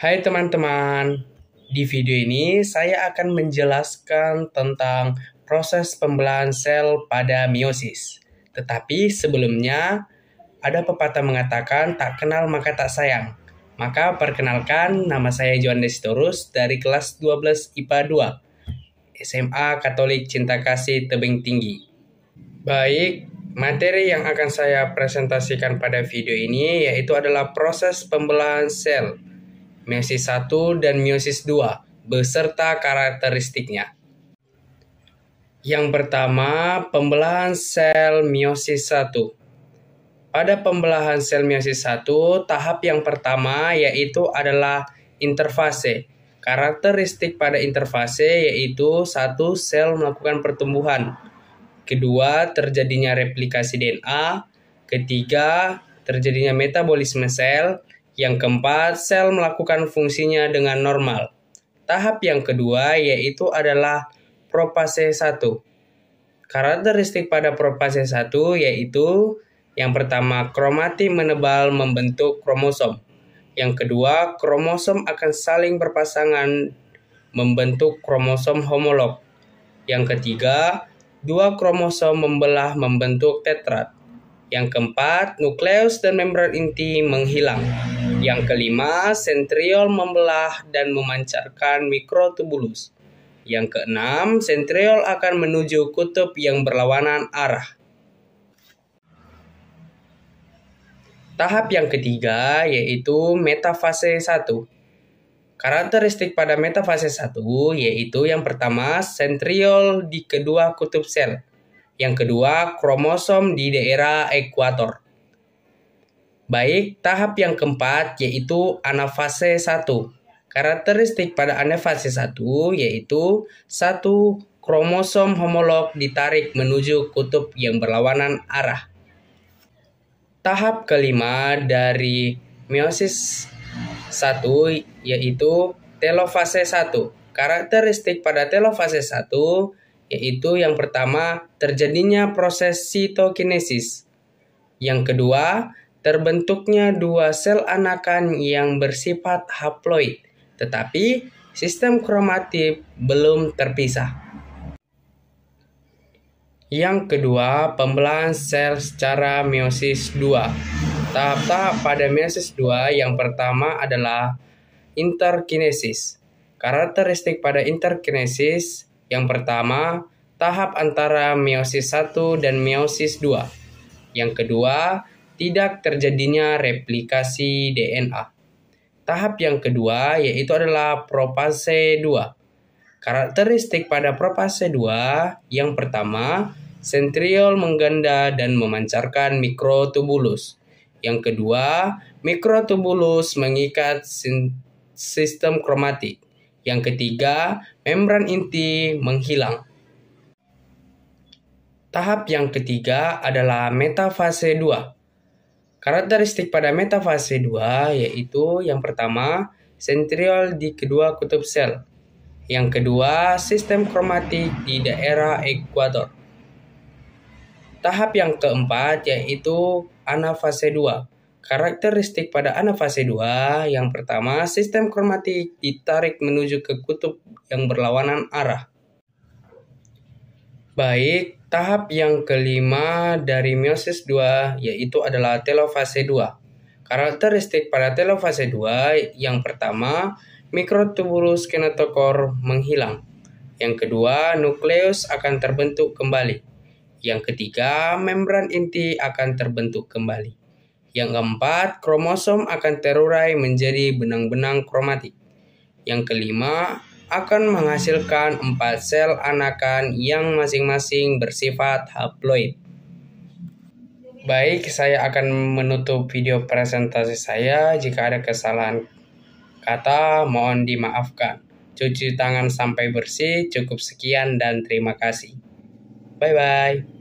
Hai teman-teman, di video ini saya akan menjelaskan tentang proses pembelahan sel pada meiosis. Tetapi sebelumnya, ada pepatah mengatakan tak kenal maka tak sayang. Maka perkenalkan, nama saya Johan Desitorus dari kelas 12 IPA 2, SMA Katolik Cinta Kasih Tebing Tinggi. Baik, materi yang akan saya presentasikan pada video ini yaitu adalah proses pembelahan sel meiosis 1 dan meiosis 2 beserta karakteristiknya. Yang pertama, pembelahan sel meiosis 1. Pada pembelahan sel meiosis 1, tahap yang pertama yaitu adalah interfase. Karakteristik pada interfase yaitu 1. Sel melakukan pertumbuhan. Kedua, terjadinya replikasi DNA. Ketiga, terjadinya metabolisme sel. Yang keempat, sel melakukan fungsinya dengan normal. Tahap yang kedua yaitu adalah profase 1. Karakteristik pada profase 1 yaitu yang pertama, kromatin menebal membentuk kromosom. Yang kedua, kromosom akan saling berpasangan membentuk kromosom homolog. Yang ketiga, 2 kromosom membelah membentuk tetrad. Yang keempat, nukleus dan membran inti menghilang. Yang kelima, sentriol membelah dan memancarkan mikrotubulus. Yang keenam, sentriol akan menuju kutub yang berlawanan arah. Tahap yang ketiga yaitu metafase 1. Karakteristik pada metafase 1 yaitu yang pertama, sentriol di kedua kutub sel. Yang kedua, kromosom di daerah ekuator. Baik, tahap yang keempat yaitu anafase 1. Karakteristik pada anafase 1 yaitu 1. Kromosom homolog ditarik menuju kutub yang berlawanan arah. Tahap kelima dari meiosis 1 yaitu telofase 1. Karakteristik pada telofase 1 yaitu yang pertama, terjadinya proses sitokinesis. Yang kedua, terbentuknya 2 sel anakan yang bersifat haploid, tetapi sistem kromatif belum terpisah. Yang kedua, pembelahan sel secara meiosis 2. Tahap-tahap pada meiosis 2 yang pertama adalah interkinesis. Karakteristik pada interkinesis yang pertama, tahap antara meiosis 1 dan meiosis 2. Yang kedua, tidak terjadinya replikasi DNA. Tahap yang kedua yaitu adalah profase 2. Karakteristik pada profase 2 yang pertama, sentriol mengganda dan memancarkan mikrotubulus. Yang kedua, mikrotubulus mengikat sistem kromatik. Yang ketiga, membran inti menghilang. Tahap yang ketiga adalah metafase 2. Karakteristik pada metafase 2 yaitu yang pertama, sentriol di kedua kutub sel. Yang kedua, sistem kromatik di daerah ekuator. Tahap yang keempat yaitu anafase 2. Karakteristik pada anafase 2 yang pertama, sistem kromatik ditarik menuju ke kutub yang berlawanan arah. Baik, tahap yang kelima dari meiosis 2 yaitu adalah telofase 2. Karakteristik pada telofase 2 yang pertama, mikrotubulus kinetokor menghilang. Yang kedua, nukleus akan terbentuk kembali. Yang ketiga, membran inti akan terbentuk kembali. Yang keempat, kromosom akan terurai menjadi benang-benang kromatik. Yang kelima, akan menghasilkan 4 sel anakan yang masing-masing bersifat haploid. Baik, saya akan menutup video presentasi saya. Jika ada kesalahan kata, mohon dimaafkan. Cuci tangan sampai bersih. Cukup sekian dan terima kasih. Bye-bye.